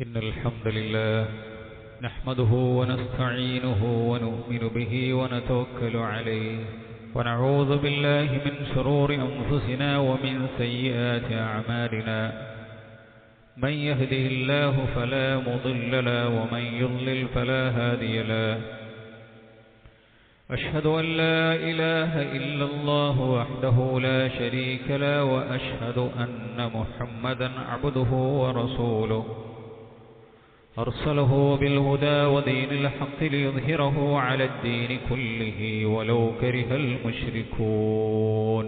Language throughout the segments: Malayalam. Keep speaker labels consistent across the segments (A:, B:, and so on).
A: إن الحمد لله نحمده ونستعينه ونؤمن به ونتوكل عليه ونعوذ بالله من شرور أنفسنا ومن سيئات أعمالنا من يهده الله فلا مضل له ومن يضلل فلا هادي له أشهد أن لا إله إلا الله وحده لا شريك له وأشهد أن محمدا عبده ورسوله أرسله بالهدى ودين الحق ليظهره على الدين كله ولو كره المشركون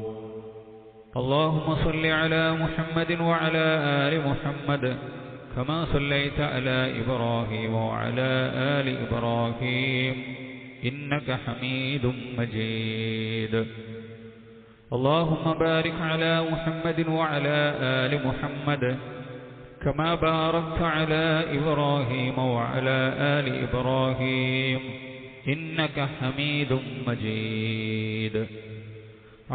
A: اللهم صل على محمد وعلى آل محمد كما صليت على إبراهيم وعلى آل إبراهيم إنك حميد مجيد اللهم بارك على محمد وعلى آل محمد كما باركت على إبراهيم وعلى آل إبراهيم إنك حميد مجيد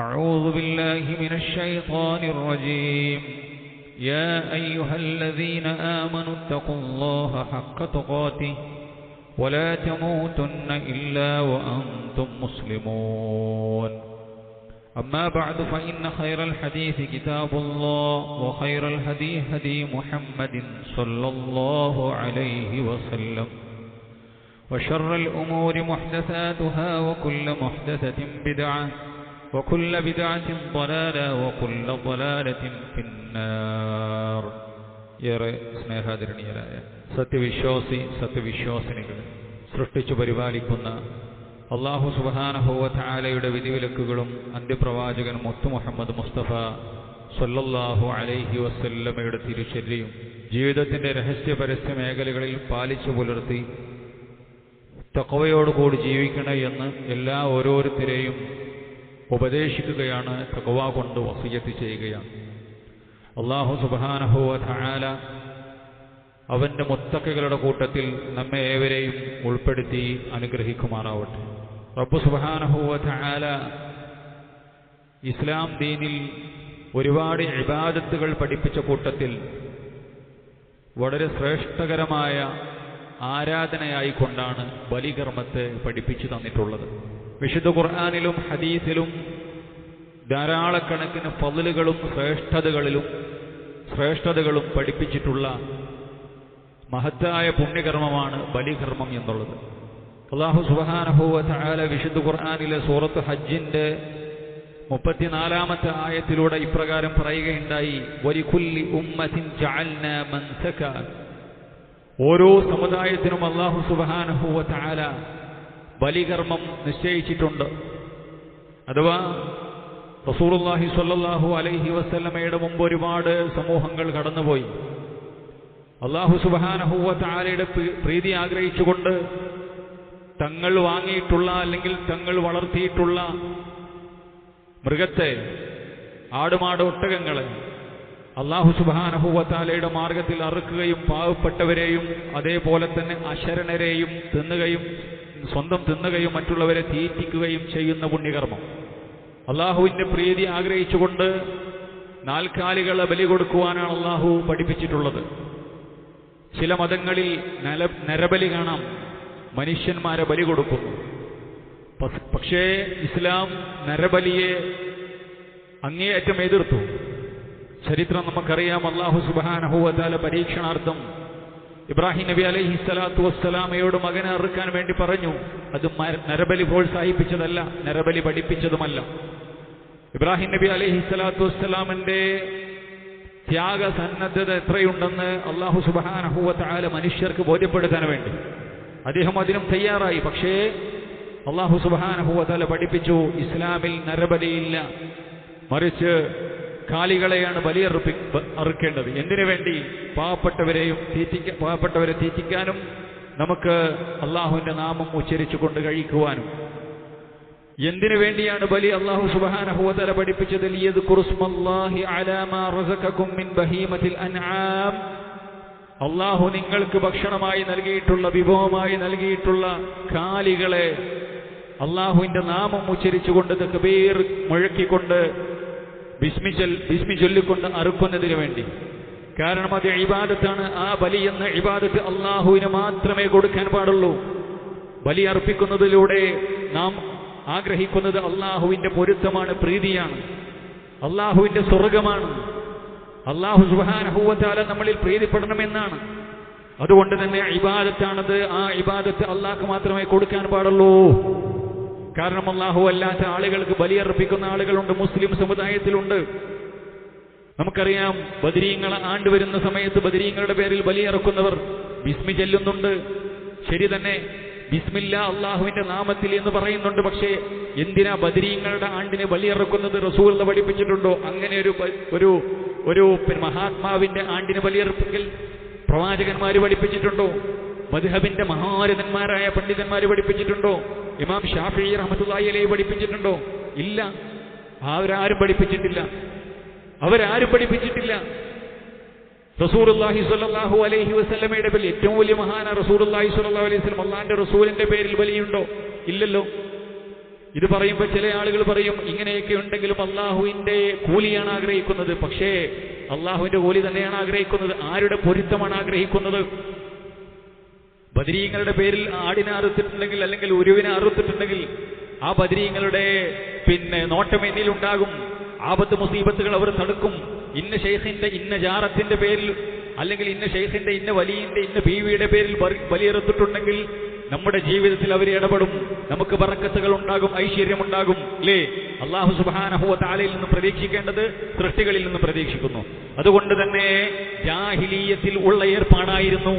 A: أعوذ بالله من الشيطان الرجيم يا أيها الذين آمنوا اتقوا الله حق تقاته ولا تموتن إلا وأنتم مسلمون أما بعد فإن خير الحديث كتاب الله وخير الهدي هدي محمد صلى الله عليه وسلم وشر الأمور محدثاتها وكل محدثة بدعة وكل بدعة ضلالة وكل ضلالة في النار ഏറെ സ്നേഹാദരണീയരായ സത്യവിശ്വാസിനികൾ സൃഷ്ടിച്ചു പരിപാലിക്കുന്ന അല്ലാഹു സുബ്ഹാനഹു വ തആലയുടെ വിധിവിലക്കുകളും അന്ത്യപ്രവാചകൻ മുത്ത് മുഹമ്മദ് മുസ്തഫ സ്വല്ലല്ലാഹു അലൈഹി വസല്ലമയുടെ തിരുശരീരവും ജീവിതത്തിന്റെ രഹസ്യ പരസ്യ മേഖലകളിൽ പാലിച്ചു പുലർത്തി തഖ്വയോടുകൂടി ജീവിക്കണം എന്ന് എല്ലാ ഓരോരുത്തരെയും ഉപദേശിക്കുകയാണ്, തഖ്വ കൊണ്ട് വസിയത്ത് ചെയ്യുകയാണ്. അല്ലാഹു സുബ്ഹാനഹു വ തആല അവന്റെ മുത്തഖികളുടെ കൂട്ടത്തിൽ നമ്മെ ഏവരെയും ഉൾപ്പെടുത്തി അനുഗ്രഹിക്കുമാറാവട്ടെ. റബ്ബ് സുബ്ഹാനഹു വ തആല ഇസ്ലാം ദീനിൽ ഒരുപാട് ഇബാദത്തുകൾ പഠിപ്പിച്ച കൂട്ടത്തിൽ വളരെ ശ്രേഷ്ഠകരമായ ആരാധനയായിക്കൊണ്ടാണ് ബലികർമ്മത്തെ പഠിപ്പിച്ചു തന്നിട്ടുള്ളത്. വിശുദ്ധ ഖുർആനിലും ഹദീസിലും ധാരാളക്കണക്കിന് ഫളലുകളും ശ്രേഷ്ഠതകളും പഠിപ്പിച്ചിട്ടുള്ള മഹത്തായ പുണ്യകർമ്മമാണ് ബലികർമ്മം എന്നുള്ളത്. അല്ലാഹു സുബ്ഹാനഹു വ തആല വിശുദ്ധ ഖുർആനിലെ സൂറത്ത് ഹജ്ജിന്റെ 34-ാമത്തെ ആയത്തിലൂടെ ഇപ്രകാരം പറയുകയുണ്ടായി, വലികുല്ലി ഉമ്മത്തിൻ ജഅൽനാ മൻസക. ഓരോ സമുദായത്തിനും അല്ലാഹു സുബ്ഹാനഹു വ തആല ബലികർമ്മം നിശ്ചയിച്ചിട്ടുണ്ട്. അഥവാ റസൂലുള്ളാഹി സ്വല്ലല്ലാഹു അലൈഹി വസല്ലമയുടെ മുമ്പ് ഒരുപാട് സമൂഹങ്ങൾ കടന്നുപോയി. അല്ലാഹു സുബ്ഹാനഹു വ തആലയുടെ പ്രീതി ആഗ്രഹിച്ചുകൊണ്ട് തങ്ങൾ വാങ്ങിയിട്ടുള്ള അല്ലെങ്കിൽ തങ്ങൾ വളർത്തിയിട്ടുള്ള മൃഗത്തെ, ആടുമാട് ഒട്ടകങ്ങളെ അല്ലാഹു സുബ്ഹാനഹു വ തആലയുടെ മാർഗത്തിൽ അറുക്കുകയും പാവപ്പെട്ടവരെയും അതേപോലെ തന്നെ അശരണരെയും സ്വന്തം തിന്നുകയും മറ്റുള്ളവരെ തീറ്റിക്കുകയും ചെയ്യുന്ന പുണ്യകർമ്മം. അല്ലാഹുവിന്റെ പ്രീതി ആഗ്രഹിച്ചുകൊണ്ട് നാൽക്കാലികളെ ബലി കൊടുക്കുവാനാണ് അല്ലാഹു പഠിപ്പിച്ചിട്ടുള്ളത്. ചില മതങ്ങളിൽ നരബലി കാണാം, മനുഷ്യന്മാരെ ബലി കൊടുക്കുന്നു. പക്ഷേ ഇസ്ലാം നരബലിയെ അങ്ങേയറ്റം എതിർത്തു. ചരിത്രം നമുക്കറിയാം. അല്ലാഹു സുബ്ഹാനഹു വ തആല പരീക്ഷണാർത്ഥം ഇബ്രാഹിം നബി അലൈഹി സ്വലാത്തു വസ്സലാമയോട് മകനെ അറുക്കാൻ വേണ്ടി പറഞ്ഞു. അത് നരബലി പ്രോത്സാഹിപ്പിച്ചതല്ല, നരബലി പഠിപ്പിച്ചതുമല്ല. ഇബ്രാഹിം നബി അലൈഹി സ്വലാത്തു വസ്സലാമിന്റെ ത്യാഗസന്നദ്ധത എത്രയുണ്ടെന്ന് അല്ലാഹു സുബ്ഹാനഹു വ തആല മനുഷ്യർക്ക് ബോധ്യപ്പെടുത്താൻ വേണ്ടി അദ്ദേഹം അതിനും തയ്യാറായി. പക്ഷേ അല്ലാഹു സുബ്ഹാനഹു വ തആല പഠിപ്പിച്ചു, ഇസ്ലാമിൽ നരബലിയില്ല, മറിച്ച് കാലികളെയാണ് അറുക്കേണ്ടത്. എന്തിനു വേണ്ടി? പാവപ്പെട്ടവരെ തീറ്റിക്കാനും നമുക്ക് അല്ലാഹുവിന്റെ നാമം ഉച്ചരിച്ചുകൊണ്ട് കഴിക്കുവാനും. എന്തിനു വേണ്ടിയാണ് ബലി അല്ലാഹു സുബ്ഹാനഹു വ തആല പഠിപ്പിച്ചത്? ലിയദ്കുറുസ്മല്ലാഹി അലാ മാ റസഖകും മിൻ ബഹീമത്തിൽ അൻആം. അല്ലാഹു നിങ്ങൾക്ക് ഭക്ഷണമായി നൽകിയിട്ടുള്ള, വിഭവമായി നൽകിയിട്ടുള്ള കാലികളെ അല്ലാഹുവിന്റെ നാമം ഉച്ചരിച്ചുകൊണ്ട് തക്ബീർ മുഴക്കിക്കൊണ്ട് ബിസ്മി ചൊല്ലിക്കൊണ്ട് അറുക്കുന്നതിന് വേണ്ടി. കാരണം അത് ഇബാദത്താണ്. ആ ബലി എന്ന ഇബാദത്ത് അള്ളാഹുവിന് മാത്രമേ കൊടുക്കാൻ പാടുള്ളൂ. ബലി അർപ്പിക്കുന്നതിലൂടെ നാം ആഗ്രഹിക്കുന്നത് അള്ളാഹുവിന്റെ പൊരുത്തമാണ്, പ്രീതിയാണ്, അള്ളാഹുവിന്റെ സ്വർഗമാണ്. അള്ളാഹു സുബ്ഹാനഹു വ തആല നമ്മളിൽ പ്രീതിപ്പെടണമെന്നാണ്. അതുകൊണ്ട് തന്നെ ഇബാദത്താണത്. ആ ഇബാദത്ത് അള്ളാഹ്ക്ക് മാത്രമേ കൊടുക്കാൻ പാടുള്ളൂ. കാരണം അള്ളാഹു അല്ലാത്ത ആളുകൾക്ക് ബലിയർപ്പിക്കുന്ന ആളുകളുണ്ട്, മുസ്ലിം സമുദായത്തിലുണ്ട്. നമുക്കറിയാം, ബദരീങ്ങൾ ആണ്ട് വരുന്ന സമയത്ത് ബദരീങ്ങളുടെ പേരിൽ ബലിയിറക്കുന്നവർ ബിസ്മി ചൊല്ലുന്നുണ്ട്. ശരി തന്നെ, ബിസ്മില്ലാ അള്ളാഹുവിന്റെ നാമത്തിൽ എന്ന് പറയുന്നുണ്ട്. പക്ഷേ എന്തിനാ ബദരീങ്ങളുടെ ആണ്ടിന് ബലിയിറക്കുന്നത്? റസൂൽ പഠിപ്പിച്ചിട്ടുണ്ടോ? അങ്ങനെ ഒരു മഹാത്മാവിന്റെ ആണ്ടിന് ബലിയർപ്പിക്കൽ പ്രവാചകന്മാര് പഠിപ്പിച്ചിട്ടുണ്ടോ? മദ്ഹബിന്റെ മഹാരഥന്മാരായ പണ്ഡിതന്മാര് പഠിപ്പിച്ചിട്ടുണ്ടോ? ഇമാം ഷാഫിഈ റഹ്മത്തുള്ളാഹി അലൈഹി പഠിപ്പിച്ചിട്ടുണ്ടോ? ഇല്ല, അവരാരും പഠിപ്പിച്ചിട്ടില്ല. റസൂലുള്ളാഹി സ്വല്ലല്ലാഹു അലൈഹി വസല്ലമയുടെ പേരിൽ ഏറ്റവും വലിയ മഹാന റസൂലുള്ളാഹി സ്വല്ലല്ലാഹു അലൈഹി വസല്ലം, അല്ലാഹുവിന്റെ റസൂലിന്റെ പേരിൽ ബലിയുണ്ടോ? ഇല്ലല്ലോ. ഇത് പറയുമ്പോൾ ചില ആളുകൾ പറയും, ഇങ്ങനെയൊക്കെ ഉണ്ടെങ്കിലും അള്ളാഹുവിന്റെ കൂലിയാണ് ആഗ്രഹിക്കുന്നത്. പക്ഷേ അള്ളാഹുവിന്റെ കൂലി തന്നെയാണ് ആഗ്രഹിക്കുന്നത്. ആരുടെ പൊരുത്തമാണ് ആഗ്രഹിക്കുന്നത്? ബദരീങ്ങളുടെ പേരിൽ ആടിനെ അറുത്തിട്ടുണ്ടെങ്കിൽ, അല്ലെങ്കിൽ ഉരുവിനെ അറുത്തിട്ടുണ്ടെങ്കിൽ, ആ ബദരീങ്ങളുടെ നോട്ടം എന്നിലുണ്ടാകും. ആപത്ത് മുസീബത്തുകൾ അവർ തടുക്കും. ഇന്ന ഷെയ്ഖിന്റെ ഇന്ന ജാറത്തിന്റെ പേരിൽ, അല്ലെങ്കിൽ ഇന്ന ഷെയ്ഖിന്റെ ഇന്ന വലിയന്റെ ഇന്ന ബീവിയുടെ പേരിൽ ബലിയെറുത്തിട്ടുണ്ടെങ്കിൽ നമ്മുടെ ജീവിതത്തിൽ അവർ ഇടപെടും. നമുക്ക് ബറക്കത്തുകൾ ഉണ്ടാകും, ഐശ്വര്യമുണ്ടാകും. അല്ലേ? അല്ലാഹു സുബ്ഹാനഹു വ തആലയിൽ നിന്ന് പ്രതീക്ഷിക്കേണ്ടത് സൃഷ്ടികളിൽ നിന്ന് പ്രതീക്ഷിക്കുന്നു. അതുകൊണ്ട് തന്നെ ജാഹിലിയ്യത്തിൽ ഉള്ള ഏർപ്പാടായിരുന്നു,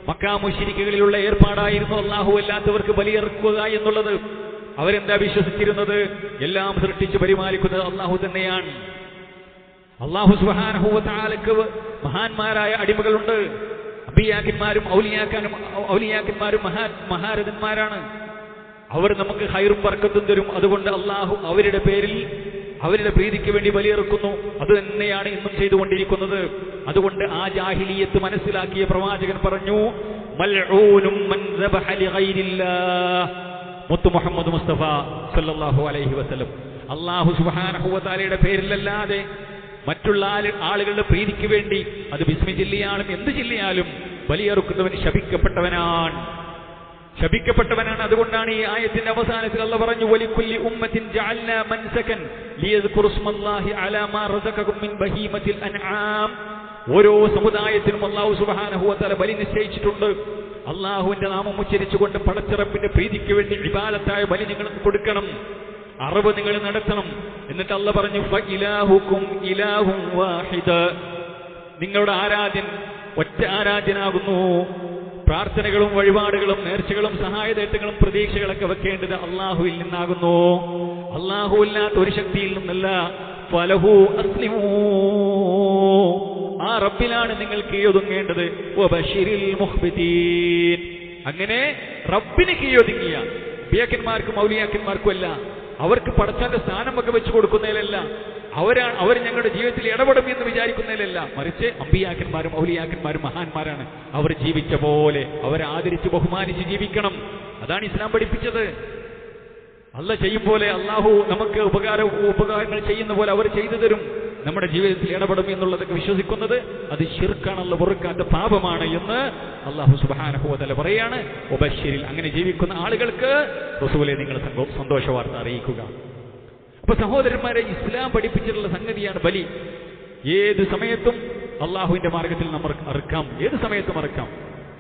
A: മക്കാ മുശ്രിക്കുകളിലുള്ള ഏർപ്പാടായിരുന്നു അല്ലാഹു അല്ലാത്തവർക്ക് ബലിയെറുക്കുക എന്നുള്ളത്. അവരെന്താ വിശ്വസിച്ചിരുന്നത്? എല്ലാം സൃഷ്ടിച്ച് പരിപാലിക്കുന്നത് അല്ലാഹു തന്നെയാണ്. അല്ലാഹു സുബ്ഹാനഹു വ തആലക്ക് മഹാന്മാരായ അടിമകളുണ്ട്. അമ്പിയാക്കന്മാരും ഔലിയാക്കന്മാരും മഹാരഥന്മാരാണ്. അവർ നമുക്ക് ഖൈറും ബർക്കത്തും തരും. അതുകൊണ്ട് അല്ലാഹു അവരുടെ പേരിൽ, അവരുടെ പ്രീതിക്ക് വേണ്ടി ബലിയെറുക്കുന്നു. അത് തന്നെയാണ് ഇന്നും ചെയ്തുകൊണ്ടിരിക്കുന്നത്. അതുകൊണ്ട് ആ ജാഹിലിയത്ത് മനസ്സിലാക്കിയ പ്രവാചകൻ പറഞ്ഞു, മൽഊനും മൻ ദബഹ ലിഗൈരില്ലാഹ്. മുത്തു മുഹമ്മദ് മുസ്തഫ സല്ലല്ലാഹു അലൈഹി വസല്ലം അല്ലാഹു സുബ്ഹാനഹു വ തആലയുടെ പേരിലല്ലാതെ മറ്റുള്ള ആളുകളുടെ പ്രീതിക്ക് വേണ്ടി, അത് ബിസ്മി ചൊല്ലിയാലും എന്ത് ചൊല്ലിയാലും ബലിയെറുക്കുന്നവൻ ശപിക്കപ്പെട്ടവനാണ്. അതുകൊണ്ടാണ് ഈ ആയത്തിന്റെ അവസാനത്തിൽ അല്ലാഹു പറഞ്ഞു, വലികുല്ലി ഉമ്മത്തിൻ ജഅൽനാ മൻസകൻ ലിയദ്കുറു സ്മല്ലാഹി അലാ മാ റസഖകും മിൻ ബഹീമത്തിൽ അൻആം. ഓരോ സമുദായത്തിനും അല്ലാഹു സുബ്ഹാനഹു വ തആല ബലി നിശ്ചയിച്ചിട്ടുണ്ട്. അള്ളാഹുവിന്റെ നാമം ഉച്ചരിച്ചുകൊണ്ട് പടച്ചിറപ്പിന്റെ പ്രീതിക്ക് വേണ്ടി ഇബാദത്തായ ബലി നിങ്ങൾക്ക് കൊടുക്കണം, അറിവ് നിങ്ങൾ നടത്തണം. എന്നിട്ട് അല്ലാഹു പറഞ്ഞു, ഫഇലാഹുക്കും ഇലാഹും വാഹിദ്. നിങ്ങളുടെ ആരാധ്യൻ ഒറ്റ ആരാധ്യനാകുന്നു. പ്രാർത്ഥനകളും വഴിപാടുകളും നേർച്ചകളും സഹായതേട്ടങ്ങളും പ്രതീക്ഷകളൊക്കെ വെക്കേണ്ടത് അള്ളാഹുവിൽ നിന്നാകുന്നു, അള്ളാഹുവില്ലാത്ത ഒരു ശക്തിയിൽ നിന്നല്ല. ഫലഹു അസ്ലിമൂ. ആ റബ്ബിലാണ് നിങ്ങൾ കീഴൊതുങ്ങേണ്ടത്. വബശിരിൽ മുഖ്ബിതീൻ. അങ്ങനെ റബ്ബിന് കീഴൊതുങ്ങിയ ബിയാക്കന്മാർക്കും ഔലിയാക്കന്മാർക്കും അല്ല, അവർക്ക് പടച്ചാന്റെ സ്ഥാനമൊക്കെ വെച്ച് കൊടുക്കുന്നതിലല്ല, അവർ ഞങ്ങളുടെ ജീവിതത്തിൽ ഇടപെടും എന്ന് വിചാരിക്കുന്നതിലല്ല, മറിച്ച് അമ്പിയാക്കന്മാരും ഔലിയാക്കന്മാരും മഹാന്മാരാണ്. അവർ ജീവിച്ച പോലെ അവരെ ആദരിച്ച് ബഹുമാനിച്ച് ജീവിക്കണം. അതാണ് ഇസ്ലാം പഠിപ്പിച്ചത്. അല്ല ചെയ്യും പോലെ അള്ളാഹു നമുക്ക് ഉപകാരങ്ങൾ ചെയ്യുന്ന പോലെ അവർ ചെയ്തു തരും, നമ്മുടെ ജീവിതത്തിൽ ഇടപെടും എന്നുള്ളതൊക്കെ വിശ്വസിക്കുന്നത് അത് ശിർക്കാണല്ല, വെറുക്കാത്ത പാപമാണ് എന്ന് അല്ലാഹു സുബ്ഹാനഹു വ തആല പറയാണ്. വബശ്ശിരിൽ. അങ്ങനെ ജീവിക്കുന്ന ആളുകൾക്ക് റസൂലെ നിങ്ങൾ സന്തോഷ വാർത്ത അറിയിക്കുക. അപ്പൊ സഹോദരന്മാരെ, ഇസ്ലാം പഠിപ്പിച്ചിട്ടുള്ള സംഗതിയാണ് ബലി. ഏത് സമയത്തും അള്ളാഹുവിന്റെ മാർഗത്തിൽ നമ്മൾ അറുക്കാം, ഏത് സമയത്തും അറുക്കാം.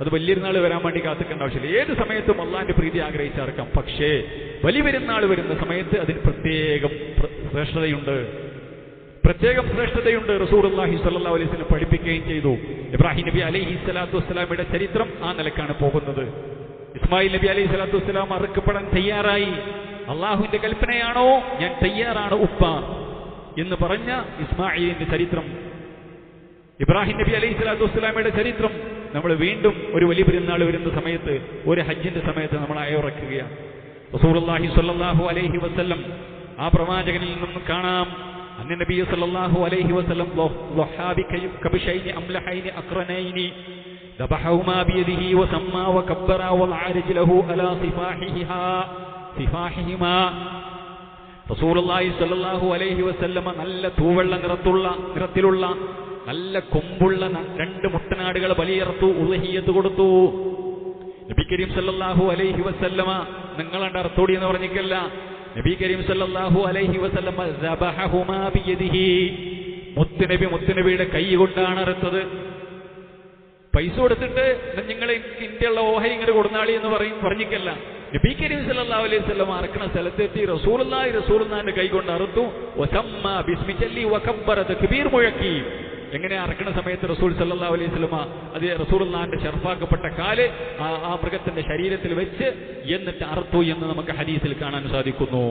A: അത് വലിയൊരുനാൾ വരാൻ വേണ്ടി കാത്തിക്കേണ്ട ആവശ്യമില്ല. ഏത് സമയത്തും അള്ളാഹിന്റെ പ്രീതി ആഗ്രഹിച്ച് അറുക്കാം. പക്ഷേ വലിയ പെരുന്നാൾ വരുന്ന സമയത്ത് അതിന് പ്രത്യേകം ശ്രേഷ്ഠതയുണ്ട്. റസൂലുള്ളാഹി സ്വല്ലല്ലാഹു അലൈഹി വസല്ലം പഠിപ്പിക്കുകയും ചെയ്തു. ഇബ്രാഹിം നബി അലൈഹി സ്വലാത്തു വസ്സലാമയുടെ ചരിത്രം ആ നിലക്കാണ് പോകുന്നത്. ഇസ്മായിൽ നബി അലൈഹി സ്വലാത്തു വസ്സലാം അറുക്കപ്പെടാൻ തയ്യാറായി. അള്ളാഹുവിന്റെ കൽപ്പനയാണോ, ഞാൻ തയ്യാറാണ് ഉപ്പ എന്ന് പറഞ്ഞ ഇസ്മായിലിന്റെ ചരിത്രം, ഇബ്രാഹിം നബി അലൈഹി സ്വലാത്തു വസ്സലാമയുടെ ചരിത്രം നമ്മൾ വീണ്ടും ഒരു വലിയ പെരുന്നാൾ വരുന്ന സമയത്ത്, ഒരു ഹജ്ജിന്റെ സമയത്ത് നമ്മൾ അയവിറക്കുകയാണ്. റസൂലുള്ളാഹി സ്വല്ലല്ലാഹു അലൈഹി വസല്ലം ആ പ്രവാചകനിൽ നിന്നും കാണാം, അന്ന നബി സല്ലല്ലാഹു അലൈഹി വസല്ലം വഹാബി കബശൈനി അംലഹൈനി അഖ്റനൈനി ദബഹുമാ ബിയദിഹി വസമ്മാ വകബ്ബറ വൽആരിജ ലഹു അലാ സിഫാഹിഹിമാ. റസൂലുള്ളാഹി സ്വല്ലല്ലാഹു അലൈഹി വസല്ലം നല്ല തൂവെള്ള നിറത്തിലുള്ള നല്ല കൊമ്പുള്ള 2 മുട്ടനാടുകൾ ബലിയറുത്തു, ഉളുഹിയ്യത്ത് കൊടുത്തു. നബി കരീം സല്ലല്ലാഹു അലൈഹി വസല്ലമ നിങ്ങളുടെ അർത്ഥോടി എന്ന് പറഞ്ഞിക്കല്ല, നബി കരീം സല്ലല്ലാഹു അലൈഹി വസല്ലമ ദബഹഹുമാ ബിയദിഹി, മുത്തുനബിയുടെ കൈ കൊണ്ടാണ് അറുത്തത്. പൈസ കൊടുത്തിട്ട് നിങ്ങൾ ഇന്ത്യയുള്ള ഓഹരി ഇങ്ങോട്ട് കൊടുന്നാളി എന്ന് പറഞ്ഞിക്കല്ല. നബി കരീം സല്ലല്ലാഹു അലൈഹി വസല്ലം അറക്കണ സ്ഥലത്തെത്തി റസൂലുള്ളാഹിന്റെ കൈ കൊണ്ട് അറുത്തു. വസമ്മ ബിസ്മി ചൊല്ലി വകബ്ബറ തക്ബീർ മുഴക്കി. എങ്ങനെ അറക്കണ സമയത്ത് റസൂൽ സല്ലല്ലാഹു അലൈഹി വസല്ലം അത് റസൂലുള്ളാഹിന്റെ ഷർഫാക്കപ്പെട്ട കാല് ആ മൃഗത്തിന്റെ ശരീരത്തിൽ വെച്ച് എന്നിട്ട് അറുത്തു എന്ന് നമുക്ക് ഹദീസിൽ കാണാൻ സാധിക്കുന്നു.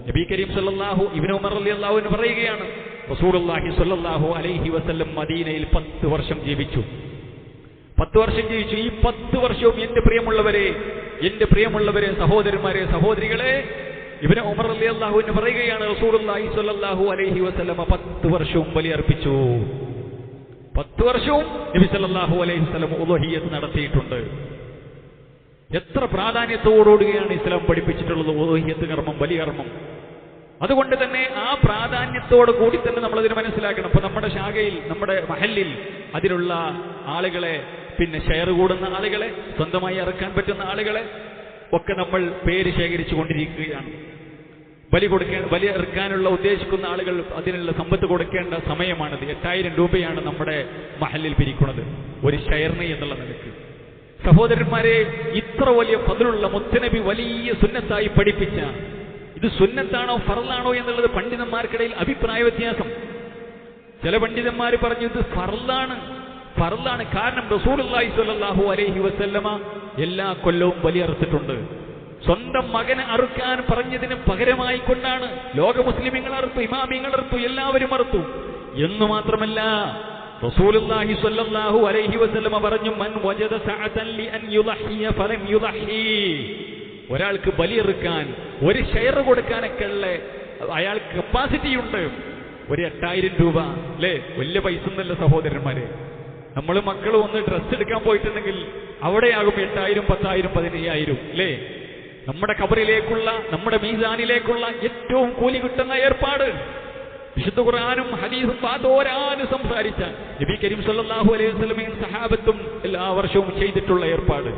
A: നബി കരീം സല്ലല്ലാഹു ഇബ്നു ഉമർ റളിയല്ലാഹു അൻഹു പറയുകയാണ്, റസൂലുള്ളാഹി സല്ലല്ലാഹു അലൈഹി വസല്ലം മദീനയിൽ 10 വർഷം ജീവിച്ചു. 10 വർഷം ജീവിച്ചു. ഈ 10 വർഷവും എന്റെ പ്രിയമുള്ളവരെ സഹോദരന്മാരെ, സഹോദരികളെ, ഇബ്നു ഉമർ റളിയല്ലാഹു അൻഹു പറയുകയാണ്, റസൂലുള്ളാഹി സ്വല്ലല്ലാഹു അലൈഹി വസല്ലം 10 വർഷവും ബലിയർപ്പിച്ചു. 10 വർഷവും നബി സല്ലല്ലാഹു അലൈഹി വസല്ലം ഉളുഹിയ്യത്ത് നടത്തിയിട്ടുണ്ട്. എത്ര പ്രാധാന്യത്തോടുകൂടിയാണ് ഇസ്ലാം പഠിപ്പിച്ചിട്ടുള്ളത് ഉളുഹിയ്യത്ത് കർമ്മം, ബലികർമ്മം. അതുകൊണ്ട് തന്നെ ആ പ്രാധാന്യത്തോടു കൂടി തന്നെ നമ്മളതിന് മനസ്സിലാക്കണം. ഇപ്പൊ നമ്മുടെ ശാഖയിൽ, നമ്മുടെ മഹല്ലിൽ അതിലുള്ള ആളുകളെ, പിന്നെ ഷെയർ കൂടുന്ന ആളുകളെ, സ്വന്തമായി ഇറക്കാൻ പറ്റുന്ന ആളുകളെ ഒക്കെ നമ്മൾ പേര് ശേഖരിച്ചു കൊണ്ടിരിക്കുകയാണ്. ബലി ഇറക്കാനുള്ള ഉദ്ദേശിക്കുന്ന ആളുകൾ അതിനുള്ള സമ്പത്ത് കൊടുക്കേണ്ട സമയമാണത്. 8000 രൂപയാണ് നമ്മുടെ മഹല്ലിൽ പിരിക്കുന്നത് ഒരു ഷെയറിന് എന്നുള്ള നിലയ്ക്ക്. സഹോദരന്മാരെ, ഇത്ര വലിയ ഫദ്ലുള്ള മുത്തനബി വലിയ സുന്നത്തായി പഠിപ്പിച്ച, ഇത് സുന്നത്താണോ ഫർളാണോ എന്നുള്ളത് പണ്ഡിതന്മാർക്കിടയിൽ അഭിപ്രായ വ്യത്യാസം. ചില പണ്ഡിതന്മാർ പറഞ്ഞു ഇത് ഫർളാണ്. കാരണം റസൂലുള്ളാഹി സ്വല്ലല്ലാഹു അലൈഹി വസല്ലമ എല്ലാ കൊല്ലവും ബലിയറുത്തിട്ടുണ്ട്. സ്വന്തം മകനെ അറുക്കാൻ പറഞ്ഞതിന് പകരമായി കൊണ്ടാണ് ലോക മുസ്ലിമീങ്ങൾ അറുത്തു, ഇമാമിങ്ങൾ അറുത്തു, എല്ലാവരും അറുത്തു. എന്നു മാത്രമല്ല, റസൂലുള്ളാഹി സ്വല്ലല്ലാഹു അലൈഹി വസല്ലമ പറഞ്ഞു, മൻ വജദ സഅതൻ ലിഅൻ യുളഹിയ ഫലം യുളഹി. ഒരാൾക്ക് ബലിയെറുക്കാൻ, ഒരു ഷെയർ കൊടുക്കാനൊക്കെ ഉള്ള അയാൾക്ക് കപ്പാസിറ്റി ഉണ്ട്. ഒരു 8000 രൂപ അല്ലേ, വലിയ പൈസ ഒന്നല്ല സഹോദരന്മാരെ. നമ്മൾ മക്കൾ ഒന്ന് ഡ്രസ്സ് എടുക്കാൻ പോയിട്ടുണ്ടെങ്കിൽ അവിടെയാകും 8000, 10,000, 15,000 അല്ലേ. നമ്മുടെ ഖബറിലേക്കുള്ള, നമ്മുടെ മീസാനിലേക്കുള്ള ഏറ്റവും കൂലി കിട്ടുന്ന ഏർപ്പാട് വിശുദ്ധ ഖുർആനും ഹദീസും വാതോരാനും സംസാരിച്ച നബി കരീം സല്ലല്ലാഹു അലൈഹി വസല്ലമയും സഹാബത്തും എല്ലാ വർഷവും ചെയ്തിട്ടുള്ള ഏർപ്പാട്.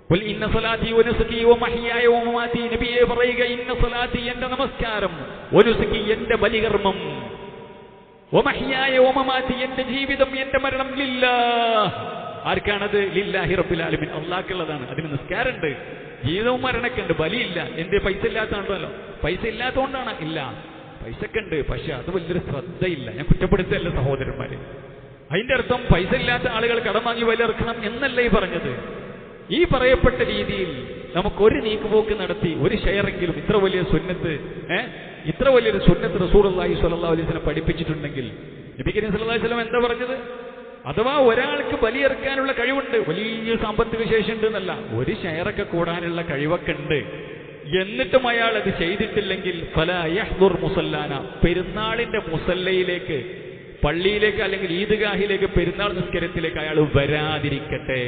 A: ഖുൽ ഇന്ന സ്വലാത്തി വനുസുകി വമഹ്യായ വമമാതി, നബിയെ പറയുക, ഇന്ന സ്വലാത്തി എന്റെ നമസ്കാരം, വനുസുകി എന്റെ ബലികർമ്മം, വമഹ്യായ വമമാതി എന്റെ ജീവിതം, എന്റെ മരണം ലില്ലാഹ്. ആർക്കാണത്? ലില്ലാഹി റബ്ബിൽ ആലമീൻ, അല്ലാഹുക്കുള്ളതാണ്. അതിന് നിസ്കാരമുണ്ട്, ജീവിതവും മരണമൊക്കെ ഉണ്ട്, ബലിയില്ല. എന്റെ പൈസ ഇല്ലാത്തതാണല്ലോ. പൈസ ഇല്ലാത്തതുകൊണ്ടാണ്? ഇല്ല, പൈസയൊക്കെ ഉണ്ട്, പക്ഷെ അത് വലിയൊരു ശ്രദ്ധയില്ല. ഞാൻ കുറ്റപ്പെടുത്തല്ല സഹോദരന്മാരെ. അതിന്റെ അർത്ഥം പൈസ ഇല്ലാത്ത ആളുകൾ കടം വാങ്ങി ബലിയിറക്കണം എന്നല്ല ഈ പറഞ്ഞത്. ഈ പറയപ്പെട്ട രീതിയിൽ നമുക്കൊരു നീക്കുപോക്ക് നടത്തി ഒരു ഷെയറെങ്കിലും ഇത്ര വലിയൊരു സുന്നത്ത് റസൂലുള്ളാഹി സ്വല്ലല്ലാഹു അലൈഹി വസല്ലം പഠിപ്പിച്ചിട്ടുണ്ടെങ്കിൽ, നബി കരീം സല്ലല്ലാഹു അലൈഹി വസല്ലം എന്താ പറഞ്ഞത്? അഥവാ ഒരാൾക്ക് ബലിയെറുക്കാനുള്ള കഴിവുണ്ട്, വലിയ സാമ്പത്തിക ശേഷി ഉണ്ട് എന്നല്ല, ഒരു ഷെയറൊക്കെ കൂടാനുള്ള കഴിവൊക്കെ ഉണ്ട്, എന്നിട്ടും അയാൾ അത് ചെയ്തിട്ടില്ലെങ്കിൽ ഫലാ യഹ്ദുർ മുസല്ലാന, പെരുന്നാളിന്റെ മുസല്ലയിലേക്ക്, പള്ളിയിലേക്ക് അല്ലെങ്കിൽ ഈദ്ഗാഹിലേക്ക്, പെരുന്നാൾ നിസ്കാരത്തിലേക്ക് അയാൾ വരാതിരിക്കട്ടെ.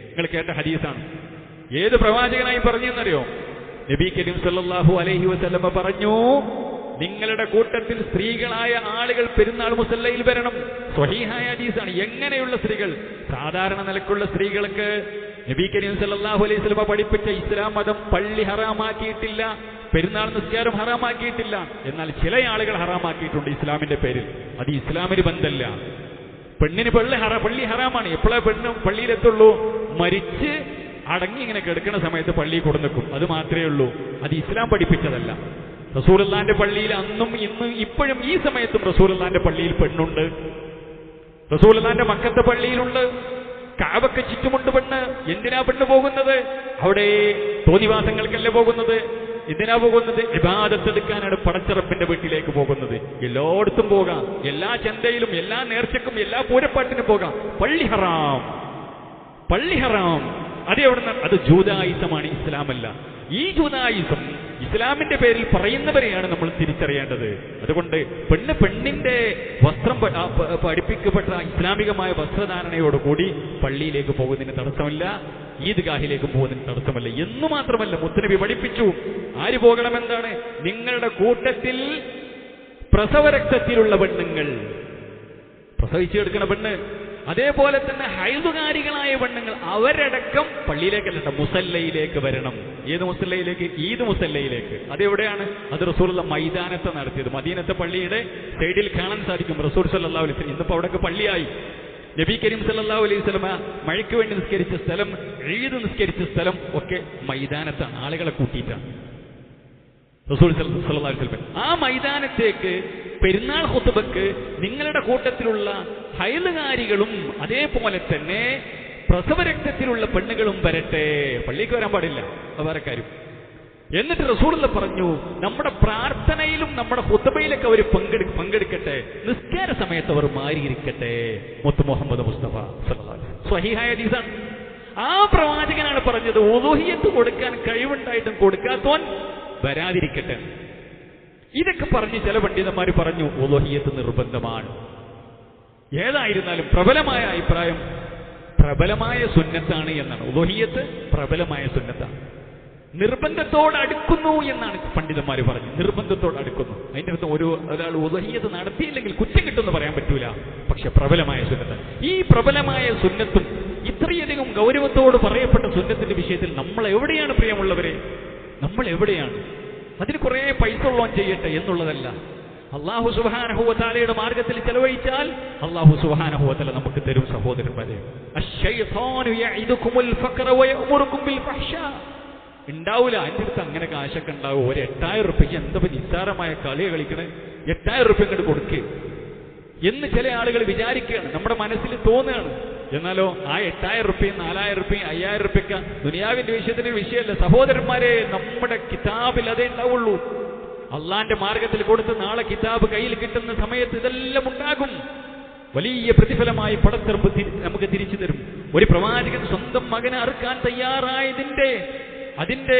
A: നിങ്ങൾ കേട്ട ഹദീസാണ്. ഏത് പ്രവാചകനായി പറഞ്ഞെന്നറിയോ? നബി കരീം സല്ലല്ലാഹു അലൈഹി വസല്ലം പറഞ്ഞു, നിങ്ങളുടെ കൂട്ടത്തിൽ സ്ത്രീകളായ ആളുകൾ പെരുന്നാൾ മുസല്ലയിൽ വരണം. സ്വഹീഹായ ഹദീസാണ്. എങ്ങനെയുള്ള സ്ത്രീകൾ? സാധാരണ നിലക്കുള്ള സ്ത്രീകൾക്ക് നബി കരീം സല്ലല്ലാഹു അലൈഹി വസല്ലം പഠിപ്പിച്ച ഇസ്ലാം മതം പള്ളി ഹറാമാക്കിയിട്ടില്ല, പെരുന്നാൾ നിസ്കാരം ഹറാമാക്കിയിട്ടില്ല. എന്നാൽ ചില ആളുകൾ ഹറാമാക്കിയിട്ടുണ്ട് ഇസ്ലാമിന്റെ പേരിൽ. അത് ഇസ്ലാമിന് ബന്ധമല്ല. പെണ്ണിന് പള്ളി ഹറാമാണ്. എപ്പോഴാ പെണ്ണ് പള്ളിയിലെത്തുള്ളൂ? മരിച്ച് അടങ്ങി ഇങ്ങനെ കിടക്കുന്ന സമയത്ത് പള്ളിയിൽ കൊടുക്കും, അത് മാത്രമേ ഉള്ളൂ. അത് ഇസ്ലാം പഠിപ്പിച്ചതല്ല. റസൂലുള്ളാഹിന്റെ പള്ളിയിൽ അന്നും ഇന്നും ഇപ്പോഴും ഈ സമയത്തും റസൂലുള്ളാഹിന്റെ പള്ളിയിൽ പെണ്ണുണ്ട്. റസൂലുള്ളാഹിന്റെ മക്കത്തെ പള്ളിയിലുണ്ട്. കഅബക്ക് ചുറ്റുമുണ്ട് പെണ്ണ്. എന്തിനാ പെണ്ണ് പോകുന്നത്? അവിടെ തോന്നിവാസങ്ങൾക്കല്ലേ പോകുന്നത്. എന്തിനാ പോകുന്നത്? ഇബാദത്ത് എടുക്കാനാണ് പടച്ചറപ്പിന്റെ വീട്ടിലേക്ക് പോകുന്നത്. എല്ലായിടത്തും പോകാം, എല്ലാ ചന്തയിലും, എല്ലാ നേർച്ചക്കും, എല്ലാ പൂരപ്പാട്ടിനും പോകാം. പള്ളി ഹറാം. അത് എവിടുന്ന്? അത് ജൂദായിസമാണ്, ഇസ്ലാമല്ല. ഈ ജൂദായിസം ഇസ്ലാമിന്റെ പേരിൽ പറയുന്നവരെയാണ് നമ്മൾ തിരിച്ചറിയേണ്ടത്. അതുകൊണ്ട് പെണ്ണിന്റെ വസ്ത്രം പഠിപ്പിക്കപ്പെട്ട ഇസ്ലാമികമായ വസ്ത്രധാരണയോടുകൂടി പള്ളിയിലേക്ക് പോകുന്നതിന് തടസ്സമില്ല, ഈദ്ഗാഹിലേക്ക് പോകുന്നതിന് തടസ്സമല്ല. എന്നു മാത്രമല്ല, മുത്തുനബി പഠിപ്പിച്ചു ആര് പോകണമെന്താണ്? നിങ്ങളുടെ കൂട്ടത്തിൽ പ്രസവരക്തത്തിലുള്ള പെണ്ണുങ്ങൾ.
B: പ്രസവിച്ചു കിടക്കുന്ന പെണ്ണ്, അതേപോലെ തന്നെ ഹൈദുകാരികളായ പെണ്ണുങ്ങൾ അവരടക്കം പള്ളിയിലേക്കല്ല മുസല്ലയിലേക്ക് വരണം. ഏത് മുസല്ലയിലേക്ക്? ഈദ് മുസല്ലയിലേക്ക്. അതെവിടെയാണ്? അത് റസൂലുള്ള മൈതാനത്ത് നടത്തിയത്. മദീനത്തെ പള്ളിയുടെ സൈഡിൽ കാണാൻ സാധിക്കും റസൂൽ സല്ലല്ലാഹു അലൈഹി വസല്ലം. ഇന്നിപ്പോ അവിടെയൊക്കെ പള്ളിയായി. നബി കരീം സല്ലല്ലാഹു അലൈഹി വസല്ലം മഴയ്ക്ക് വേണ്ടി നിസ്കരിച്ച സ്ഥലം, ഈദ് നിസ്കരിച്ച സ്ഥലം ഒക്കെ മൈതാനത്താണ്, ആളുകളെ കൂട്ടിയിട്ടാണ് റസൂൽ സല്ലല്ലാഹു അലൈഹി വസല്ലം. ആ മൈതാനത്തേക്ക് പെരുന്നാൾ ഖുത്ബക്ക് നിങ്ങളുടെ കൂട്ടത്തിലുള്ള ഹൈലുകാരികളും അതേപോലെ തന്നെ പ്രസവരക്തത്തിലുള്ള പെണ്ണുകളും വരട്ടെ. പള്ളിക്ക് വരാൻ പാടില്ല വേറെ കാര്യം. എന്നിട്ട് റസൂലുള്ള പറഞ്ഞു, നമ്മുടെ പ്രാർത്ഥനയിലും നമ്മുടെ ഖുത്ബയിലൊക്കെ അവർ പങ്കെടുക്കട്ടെ, നിസ്കാര സമയത്ത് അവർ മാറിയിരിക്കട്ടെ. മുത്ത് മുഹമ്മദ് മുസ്തഫ സല്ലല്ലാഹു അലൈഹി വസല്ലം. സ്വഹീഹായ ഹദീസാണ്. ആ പ്രവാചകനാണ് പറഞ്ഞത്, ഉളുഹിയ്യത്ത് കൊടുക്കാൻ കഴിവുണ്ടായിട്ടും കൊടുക്കാത്തവൻ വരാതിരിക്കട്ടെ. ഇതൊക്കെ പറഞ്ഞ് ചില പണ്ഡിതന്മാർ പറഞ്ഞു ഉളുഹിയ്യത്ത് നിർബന്ധമാണ്. ഏതായിരുന്നാലും പ്രബലമായ അഭിപ്രായം പ്രബലമായ സുന്നത്താണ് എന്നാണ്. ഉളുഹിയ്യത്ത് പ്രബലമായ സുന്നത്താണ്. നിർബന്ധത്തോട് അടുക്കുന്നു എന്നാണ് പണ്ഡിതന്മാർ പറഞ്ഞു. നിർബന്ധത്തോട് അടുക്കുന്നു. അതിന്റെ അർത്ഥം ഒരാൾ ഉളുഹിയ്യത്ത് നടത്തിയില്ലെങ്കിൽ കുറ്റം കിട്ടുമെന്ന് പറയാൻ പറ്റൂല. പക്ഷെ പ്രബലമായ സുന്നത്ത്, ഈ പ്രബലമായ സുന്നത്തും ഇത്രയധികം ഗൗരവത്തോട് പറയപ്പെട്ട സുന്നത്തിന്റെ വിഷയത്തിൽ നമ്മൾ എവിടെയാണ് പ്രിയമുള്ളവരെ? നമ്മൾ എവിടെയാണ്? അതിന് കുറെ പൈസ ഉള്ളവൻ ചെയ്യട്ടെ എന്നുള്ളതല്ല. അല്ലാഹു സുബ്ഹാനഹു വ തആലയുടെ മാർഗത്തിൽ ചെലവഴിച്ചാൽ അല്ലാഹു സുബ്ഹാനഹു വ തആല നമുക്ക് തരും. സഹോദരന്മാരെ, അശ്ശൈത്താനു യഇദുകുമുൽ ഫഖറ വ യഅമുറുകും ബിൽ ഫഹ്ശാ. ഉണ്ടാവൂല. അതിൻ്റെ അടുത്ത് അങ്ങനെ കാശൊക്കെ ഉണ്ടാവും. ഒരു 8000 റുപ്യക്ക് എന്താ നിസ്സാരമായ കളി കളിക്കണേ, 8000 റുപ്യ ഇങ്ങോട്ട് കൊടുക്കുക എന്ന് ചില ആളുകൾ വിചാരിക്കുകയാണ്, നമ്മുടെ മനസ്സിൽ തോന്നുകയാണ്. എന്നാലോ ആ 8000 റുപ്യയും 4000 റുപ്യയും 5000 റുപ്യക്ക ദുനിയാവിന്റെ വിഷയത്തിന് വിഷയമല്ല. സഹോദരന്മാരെ, നമ്മുടെ കിതാബിൽ അതേ ഉണ്ടാവുള്ളൂ. അള്ളാന്റെ മാർഗത്തിൽ കൊടുത്ത് നാളെ കിതാബ് കയ്യിൽ കിട്ടുന്ന സമയത്ത് ഇതെല്ലാം ഉണ്ടാകും. വലിയ പ്രതിഫലമായി പടത്തെറുപ്പ് നമുക്ക് തിരിച്ചു തരും. ഒരു പ്രവാചകൻ സ്വന്തം മകനെ അറുക്കാൻ തയ്യാറായതിന്റെ അതിന്റെ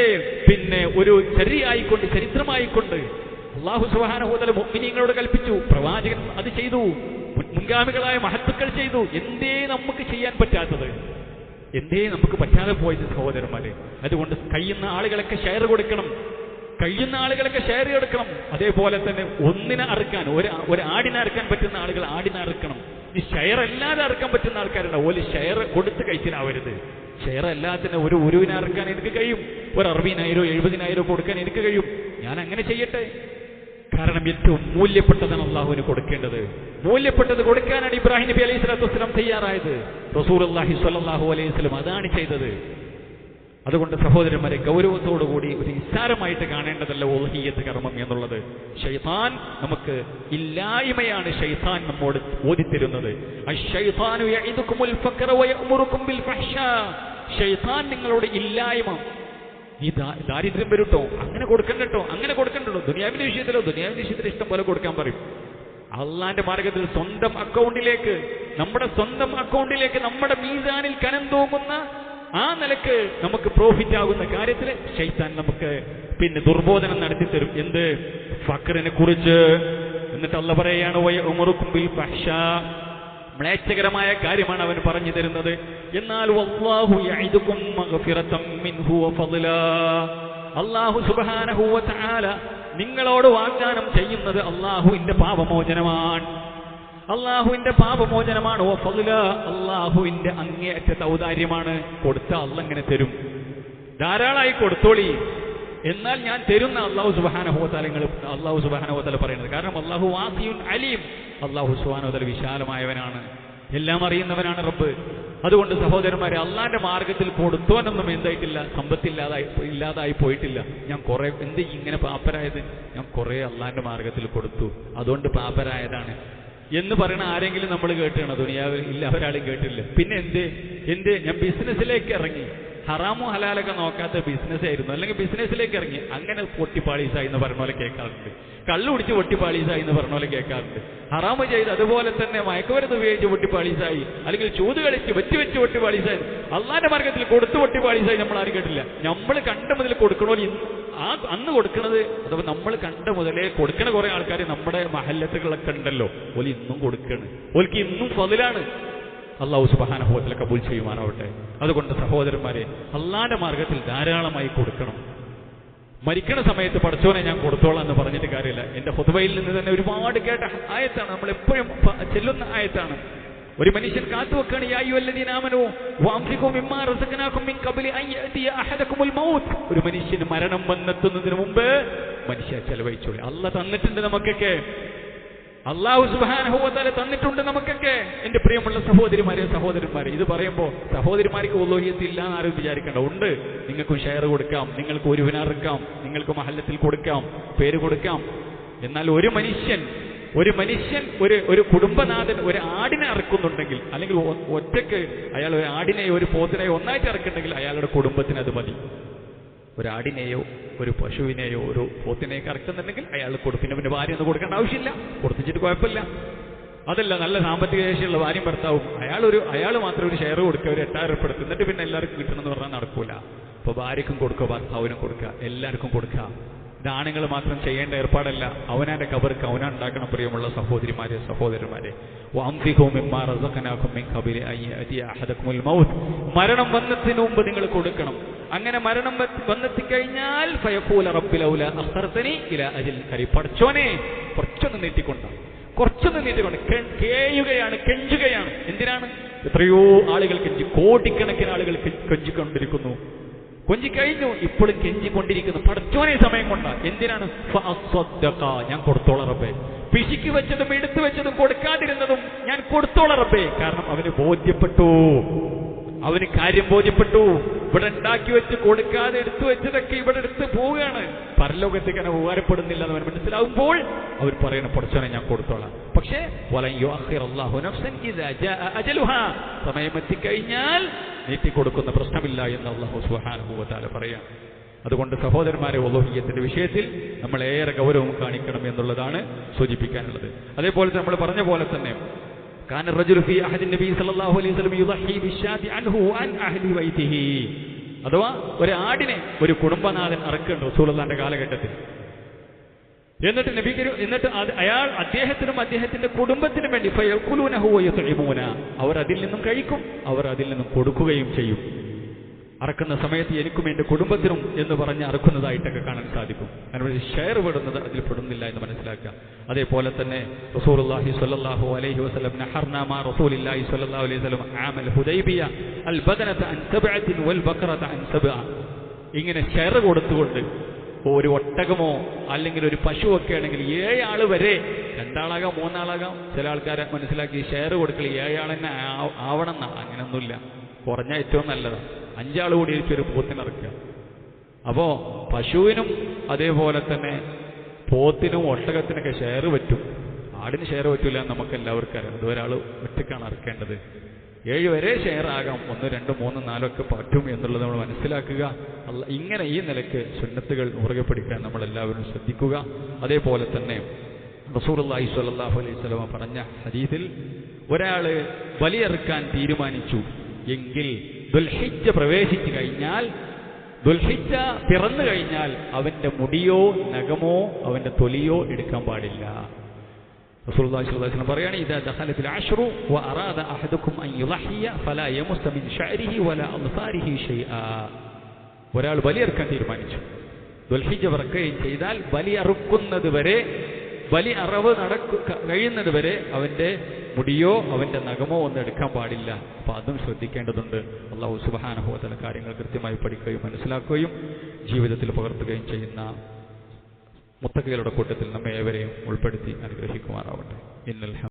B: ഒരു ചര്യയായിക്കൊണ്ട്, ചരിത്രമായിക്കൊണ്ട് അല്ലാഹു സുബ്ഹാനഹു വ തആല മുഅ്മിനീങ്ങളോട് കൽപ്പിച്ചു. പ്രവാചകൻ അത് ചെയ്തു, മുൻഗാമികളായ മഹത്തുക്കൾ ചെയ്തു. എന്തേ നമുക്ക് ചെയ്യാൻ പറ്റാത്തത്? എന്തേ നമുക്ക് പറ്റാതെ പോയത് സഹോദരന്മാരെ? അതുകൊണ്ട് കഴിയുന്ന ആളുകളൊക്കെ ഷെയർ കൊടുക്കണം, കഴിയുന്ന ആളുകളൊക്കെ ഷെയർ കൊടുക്കണം. അതേപോലെ തന്നെ ഒന്നിനെ അറുക്കാൻ, ഒരു ആടിനെ അറുക്കാൻ പറ്റുന്ന ആളുകൾ ആടിനെ അറുക്കണം. ഈ ഷെയർ അല്ലാതെ അറുക്കാൻ പറ്റുന്ന ആൾക്കാരുണ്ട്, ഒരു ഷെയർ കൊടുത്ത് കഴിച്ചിനാവരുത്. ഷെയർ അല്ലാത്തതിന് ഒരു ഉരുവിനെ അറുക്കാൻ എനിക്ക് കഴിയും, ഒരു 60,000 70,000 കൊടുക്കാൻ എനിക്ക് കഴിയും. ഞാൻ അങ്ങനെ ചെയ്യട്ടെ. കാരണം ഏറ്റവും മൂല്യപ്പെട്ടതാണ് അള്ളാഹുവിന് കൊടുക്കേണ്ടത്. മൂല്യപ്പെട്ടത് കൊടുക്കാനാണ് ഇബ്രാഹിം നബി അലൈഹി സ്വലാത്തു വസ്സലാം തയ്യാറായത്. റസൂലുള്ളാഹി സ്വല്ലല്ലാഹു അലൈഹി വസല്ലം അതാണ് ചെയ്തത്. അതുകൊണ്ട് സഹോദരന്മാരെ, ഗൗരവത്തോടുകൂടി ഒരു നിസ്സാരമായിട്ട് കാണേണ്ടതല്ല ഉളുഹിയ്യത്ത് കർമ്മം എന്നുള്ളത്. ശൈത്താൻ നമുക്ക് ഇല്ലായ്മയാണ് ശൈത്താൻ നമ്മോട് ഓതിത്തരുന്നത്. അശ്ശൈത്താനു യഇദുകുമുൽ ഫഖറ വ യഅമുറുകും ബിൽ ഫഹ്ശാ. ശൈത്താൻ നിങ്ങളോട് ഇല്ലായ്മ, നീ ദാരിദ്ര്യം വരൂട്ടോ, അങ്ങനെ കൊടുക്കണ്ടോ, അങ്ങനെ കൊടുക്കണ്ടോ. ദുനിയാവിന്റെ വിഷയത്തിൽ ഇഷ്ടം പോലെ കൊടുക്കാൻ പറയും. അള്ളാന്റെ മാർഗത്തിൽ സ്വന്തം അക്കൗണ്ടിലേക്ക്, നമ്മുടെ സ്വന്തം അക്കൗണ്ടിലേക്ക്, നമ്മുടെ മീസാനിൽ കനം തൂങ്ങുന്ന ആ നിലക്ക് നമുക്ക് പ്രോഫിറ്റ് ആകുന്ന കാര്യത്തിൽ ശൈത്താൻ നമുക്ക് ദുർബോധനം നടത്തിത്തരും. എന്ത്? ഫഖറിനെ കുറിച്ച്. എന്നിട്ട് അല്ലാഹു പറയാണ് വയഉമുറുകും ബിൽ ഫഹ്ശാ. മ്ലേച്ഛകരമായ കാര്യമാണ് അവൻ പറഞ്ഞു തരുന്നത്. എന്നാൽ വല്ലാഹു യഇദുകും മഗ്ഫിറതൻ മിൻഹു വ ഫളലാ. അല്ലാഹു സുബ്ഹാനഹു വ തആല നിങ്ങളോട് വാഗ്ദാനം ചെയ്യുന്നത് അല്ലാഹുവിന്റെ പാപമോചനമാണ്. അള്ളാഹുവിന്റെ പാപമോചനമാണ്. ഓ ഫളല, അള്ളാഹുവിന്റെ അങ്ങേയറ്റത്തെ ഔദാര്യമാണ്. കൊടുത്ത അള്ളാഹ് ഇങ്ങനെ തരും. ധാരാളമായി കൊടുത്തോളി, എന്നാൽ ഞാൻ തരുന്ന അല്ലാഹു സുബ്ഹാനഹു വ തആല അല്ലാഹു സുബ്ഹാനഹു വ തആല പറയുന്നത്. കാരണം അല്ലാഹു വാസിഉൻ അലീം. അല്ലാഹു സുബ്ഹാനഹു വ തആല വിശാലമായവനാണ്, എല്ലാം അറിയുന്നവനാണ് റബ്ബ്. അതുകൊണ്ട് സഹോദരന്മാരെ, അള്ളാന്റെ മാർഗത്തിൽ കൊടുത്തോനൊന്നും എന്തായിട്ടില്ല, ഇല്ലാതായി പോയിട്ടില്ല. ഞാൻ കുറെ ഇങ്ങനെ പാപ്പരായത്, ഞാൻ കുറെ അള്ളാന്റെ മാർഗത്തിൽ കൊടുത്തു, അതുകൊണ്ട് പാപ്പരായതാണ് എന്ന് പറയുന്ന ആരെങ്കിലും നമ്മൾ കേട്ടാണ് ദുനിയാവിൽ? ഇല്ല, ഒരാളും കേട്ടില്ല. പിന്നെ എന്ത് ഞാൻ ബിസിനസ്സിലേക്ക് ഇറങ്ങി, ഹറാമോ ഹലാലൊക്കെ നോക്കാത്ത ബിസിനസ് ആയിരുന്നു, അല്ലെങ്കിൽ ബിസിനസ്സിലേക്ക് ഇറങ്ങി, അങ്ങനെ പൊട്ടിപ്പാളീസായി എന്ന് പറഞ്ഞ പോലെ കേൾക്കാറുണ്ട്. കള്ളു കുടിച്ച് പൊട്ടിപ്പാളീസായി എന്ന് പറഞ്ഞ പോലെ കേൾക്കാറുണ്ട്. ഹറാമ് ചെയ്ത് അതുപോലെ തന്നെ മയക്കുമരുന്ന് ഉപയോഗിച്ച് പൊട്ടിപ്പാളീസായി, അല്ലെങ്കിൽ ചൂത് കളിച്ച് വെച്ച് പൊട്ടിപ്പാളീസായി, അള്ളാന്റെ മാർഗത്തിൽ കൊടുത്തു പൊട്ടിപ്പാളീസായി നമ്മൾ ആരും കേട്ടില്ല. നമ്മൾ കണ്ട മുതൽ കൊടുക്കണോ അന്ന് കൊടുക്കണത്, അഥവാ നമ്മൾ കണ്ട മുതലേ കൊടുക്കണ കുറെ ആൾക്കാർ നമ്മുടെ മഹല്ലത്തുകളൊക്കെ ഉണ്ടല്ലോ, ഓല് ഇന്നും കൊടുക്കണം, ഓൽക്ക് ഇന്നും ഫളിലാണ്. അല്ലാഹു സുബ്ഹാനഹു വ തആല കബൂൽ ചെയ്യുമാറാവട്ടെ. അതുകൊണ്ട് സഹോദരന്മാരെ, അള്ളാന്റെ മാർഗത്തിൽ ധാരാളമായി കൊടുക്കണം. മരിക്കണ സമയത്ത് പടച്ചോനെ ഞാൻ കൊടുത്തോളാം എന്ന് പറഞ്ഞിട്ട് കാര്യമില്ല. എന്റെ ഖുതുബയിൽ നിന്ന് തന്നെ ഒരുപാട് കേട്ട ആയത്താണ്, നമ്മൾ എപ്പോഴും ചെല്ലുന്ന ആയത്താണ്. ഒരു മനുഷ്യൻ കാത്തുവെക്കാണ്, യാ അയ്യുഹല്ലദീന ആമനൂ വഅൻഫിഖൂ മിമ്മാ റസഖനാകും മിൻ ഖബ്ലി അൻ യഅതിയ അഹദകുമുൽ മൗത്ത്. ഒരു മനുഷ്യന് മരണം വന്നെത്തുന്നതിന് മുമ്പ് മനുഷ്യ ചെലവഴിച്ചോളി. അല്ലാഹ് തന്നിട്ടുണ്ട് നമുക്കൊക്കെ, അല്ലാഹു സുബ്ഹാനഹു വ തആല തന്നിട്ടുണ്ട് നമുക്കൊക്കെ. എന്റെ പ്രിയമുള്ള സഹോദരിമാരെ സഹോദരന്മാരെ, ഇത് പറയുമ്പോൾ സഹോദരിമാർക്ക് ഉലൂഹിയത്ത് ഇല്ല എന്ന് ആരും വിചാരിക്കേണ്ട. ഉണ്ട്, നിങ്ങൾക്കും ഷെയർ കൊടുക്കാം, നിങ്ങൾക്ക് ഒരു വിനാറിക്കാം, നിങ്ങൾക്ക് മഹല്ലത്തിൽ കൊടുക്കാം, പേര് കൊടുക്കാം. എന്നാൽ ഒരു മനുഷ്യൻ ഒരു കുടുംബനാഥൻ ഒരു ആടിനെ അറക്കുന്നുണ്ടെങ്കിൽ, അല്ലെങ്കിൽ ഒറ്റയ്ക്ക് അയാൾ ഒരു ആടിനെയോ ഒരു പോത്തിനെയോ ഒന്നായിട്ട് ഇറക്കുന്നുണ്ടെങ്കിൽ അയാളുടെ കുടുംബത്തിന് അത് മതി. ഒരാടിനെയോ ഒരു പശുവിനെയോ ഒരു പോത്തിനെയൊക്കെ ഇറക്കുന്നുണ്ടെങ്കിൽ അയാൾ കൊടുക്കും. പിന്നെ ഭാര്യ ഒന്നും കൊടുക്കേണ്ട ആവശ്യമില്ല, കൊടുത്തിട്ട് കുഴപ്പമില്ല. അതല്ല, നല്ല സാമ്പത്തിക ശേഷിയുള്ള ഭാര്യയും ഭർത്താവും അയാൾ മാത്രം ഒരു ഷെയർ കൊടുക്കുക, ഒരു 8000 ഉറുപ്പിക എടുത്ത്, എന്നിട്ട് പിന്നെ എല്ലാവർക്കും കിട്ടണമെന്ന് പറഞ്ഞാൽ നടക്കൂല. അപ്പോൾ ഭാര്യക്കും കൊടുക്കുക, ഭർത്താവിനും കൊടുക്കുക, എല്ലാവർക്കും കൊടുക്കുക. ഇത് ആണുങ്ങൾ മാത്രം ചെയ്യേണ്ട ഏർപ്പാടല്ല, അവനാന്റെ കബർക്ക് അവനാ ഉണ്ടാക്കണം. പ്രിയമുള്ള സഹോദരിമാരെ സഹോദരന്മാരെ, വഅൻഫിഖൂ മിമ്മാ റസഖനാകും മിൻ ഖബ്ലി അൻ യഅതിയ അഹദകുമുൽ മൗത്ത്. മരണം വന്നതിന് മുമ്പ് നിങ്ങൾ കൊടുക്കണം. അങ്ങനെ മരണം വന്നെത്തിക്കഴിഞ്ഞാൽ ഫയഖൂല റബ്ബി ലൗലാ അഖർതനി ഇലാ അജൽ കരീം. പടച്ചോനെ കുറച്ചൊന്ന് നീട്ടിക്കൊണ്ട് കേയുകയാണ്, കെഞ്ചുകയാണ്. എന്തിനാണ്? എത്രയോ ആളുകൾ കെഞ്ചി, കോടിക്കണക്കിന് ആളുകൾ കെഞ്ചിക്കൊണ്ടിരിക്കുന്നു. കൊഞ്ചിക്കഴിഞ്ഞു, ഇപ്പോഴും കെഞ്ചിക്കൊണ്ടിരിക്കുന്നു. പടച്ചോനെ സമയം കൊണ്ടാ. എന്തിനാണ്? ഞാൻ കൊടുത്തോളാം റബ്ബേ. പിശുക്കി വെച്ചതും എടുത്തു വെച്ചതും കൊടുക്കാതിരുന്നതും ഞാൻ കൊടുത്തോളാം റബ്ബേ. കാരണം അവന് ബോധ്യപ്പെട്ടു, അവന് കാര്യം ബോധ്യപ്പെട്ടു. ഇവിടെ ഉണ്ടാക്കി വെച്ച് കൊടുക്കാതെ എടുത്തു വെച്ചതൊക്കെ ഇവിടെ എടുത്ത് പോവുകയാണ്, പരലോകത്തേക്ക് അങ്ങനെ ഉപകാരപ്പെടുന്നില്ല എന്ന് അവൻ മനസ്സിലാവുമ്പോൾ അവർ പറയണം, പടച്ചോനെ ഞാൻ കൊടുത്തോളാം. പക്ഷേ സമയമെത്തിക്കഴിഞ്ഞാൽ നീട്ടിക്കൊടുക്കുന്ന പ്രശ്നമില്ല എന്ന് അല്ലാഹു സുബ്ഹാനഹു വ തആല പറയാം. അതുകൊണ്ട് സഹോദരന്മാരെ, ഉലൂഹിയ്യത്തിന്റെ വിഷയത്തിൽ നമ്മൾ ഏറെ ഗൗരവം കാണിക്കണം എന്നുള്ളതാണ് സൂചിപ്പിക്കാനുള്ളത്. അതേപോലെ നമ്മൾ പറഞ്ഞ പോലെ തന്നെ കാന റജുലു ഫീ അഹദി നബി സല്ലല്ലാഹു അലൈഹി വസല്ലം യുദഹി ബിശ്ശാതി അൻഹു വഅൻ അഹ്ലി ബൈതിഹി. അഥവാ ഒരു ആടിനെ ഒരു കുടുംബനാഥൻ അറക്കുന്നുണ്ട് റസൂലുള്ളാഹിന്റെ കാലഘട്ടത്തിൽ. എന്നിട്ട് അയാൾ അദ്ദേഹത്തിനും അദ്ദേഹത്തിന്റെ കുടുംബത്തിനും വേണ്ടി ഫയഖുലൂനഹു വയത്ഇമൂന, അവർ അതിൽ നിന്നും കഴിക്കും, അവർ അതിൽ നിന്നും കൊടുക്കുകയും ചെയ്യും. അറക്കുന്ന സമയത്ത് എനിക്കും എന്റെ കുടുംബത്തിനും എന്ന് പറഞ്ഞ് അറക്കുന്നതായിട്ടൊക്കെ കാണാൻ സാധിക്കും. അതിനൊരു ഷെയർ പെടുന്നത് അതിൽ പെടുന്നില്ല എന്ന് മനസ്സിലാക്കുക. അതേപോലെ തന്നെ റസൂലുള്ളാഹി സ്വല്ലല്ലാഹു അലൈഹി വസല്ലം നഹർനാ മാ റസൂലില്ലാഹി സ്വല്ലല്ലാഹു അലൈഹി വസല്ലം ആമൽ ഹുദൈബിയ അൽ ബദനത അൻ സബ്അത്തിൻ വൽ ബഖറത അൻ സബ്അ. ഇങ്ങനെ ഷെയർ കൊടുത്തുകൊണ്ട് ഒരു ഒട്ടകമോ അല്ലെങ്കിൽ ഒരു പശുവൊക്കെ ആണെങ്കിൽ 7 ആള് വരെ, 2 ആളാകാം 3 ആളാകാം, ചില ആൾക്കാരെ മനസ്സിലാക്കി ഷെയർ കൊടുക്കൽ 7 ആൾ തന്നെ ആവണം എന്നാ. അങ്ങനെയൊന്നുമില്ല, കുറഞ്ഞ ഏറ്റവും നല്ലതാണ്. 5 ആൾ കൂടി ഒരു പോത്തിനിറക്കുക. അപ്പോ പശുവിനും അതേപോലെ തന്നെ പോത്തിനും ഒട്ടകത്തിനൊക്കെ ഷെയർ പറ്റും, ആടിന് ഷെയർ പറ്റൂല എന്ന് നമുക്ക് എല്ലാവർക്കും അറിയാം. അത് ഒരാൾ ഒറ്റക്കാണ് ഇറക്കേണ്ടത്. 7 വരെ ഷെയർ ആകാം, 1, 2, 3, 4 ഒക്കെ പറ്റും എന്നുള്ളത് നമ്മൾ മനസ്സിലാക്കുക. ഇങ്ങനെ ഈ നിലയ്ക്ക് സുന്നത്തുകൾ മുറുകെ പിടിക്കാൻ നമ്മൾ എല്ലാവരും ശ്രദ്ധിക്കുക. അതേപോലെ തന്നെ റസൂലുള്ളാഹി സ്വല്ലല്ലാഹു അലൈഹി വസല്ലം പറഞ്ഞ ഹദീസിൽ ഒരാൾ ബലിയറുക്കാൻ തീരുമാനിച്ചു എങ്കിൽ ദുൽഹിജ്ജ പ്രവേശിച്ചു കഴിഞ്ഞാൽ, ദുൽഹിജ്ജ പിറന്നു കഴിഞ്ഞാൽ അവന്റെ മുടിയോ നഖമോ അവന്റെ തൊലിയോ എടുക്കാൻ പാടില്ല. റസൂലുള്ളാഹി സ്വല്ലല്ലാഹു അലൈഹി വസല്ലം പറയാണ്, ഇദാ ദഖലത്തിൽ അശ്റു വഅറാദ അഹദുക്കും അൻ യുളഹിയ ഫലാ യമസ്സ മിൻ ശഅരിഹി വലാ അദ്ഫാരിഹി ഷൈആ. ഒരാൾ ബലിയറുക്കാൻ തീരുമാനിച്ചു, ദുൽഹിജ്ജ പിറക്കുകയും ചെയ്താൽ ബലി അറുക്കുന്നത് വരെ, ബലി അറവ് കഴിയുന്നത് വരെ അവന്റെ മുടിയോ അവന്റെ നഖമോ ഒന്നും എടുക്കാൻ പാടില്ല. അപ്പൊ അതും ശ്രദ്ധിക്കേണ്ടതുണ്ട്. അല്ലാഹു സുബ്ഹാനഹു വ തആല കാര്യങ്ങൾ കൃത്യമായി പഠിക്കുകയും മനസ്സിലാക്കുകയും ജീവിതത്തിൽ പകർത്തുകയും ചെയ്യുന്ന മുത്തഖികളുടെ കൂട്ടത്തിൽ നമ്മെ ഏവരെയും ഉൾപ്പെടുത്തി അനുഗ്രഹിക്കുമാറാവട്ടെ.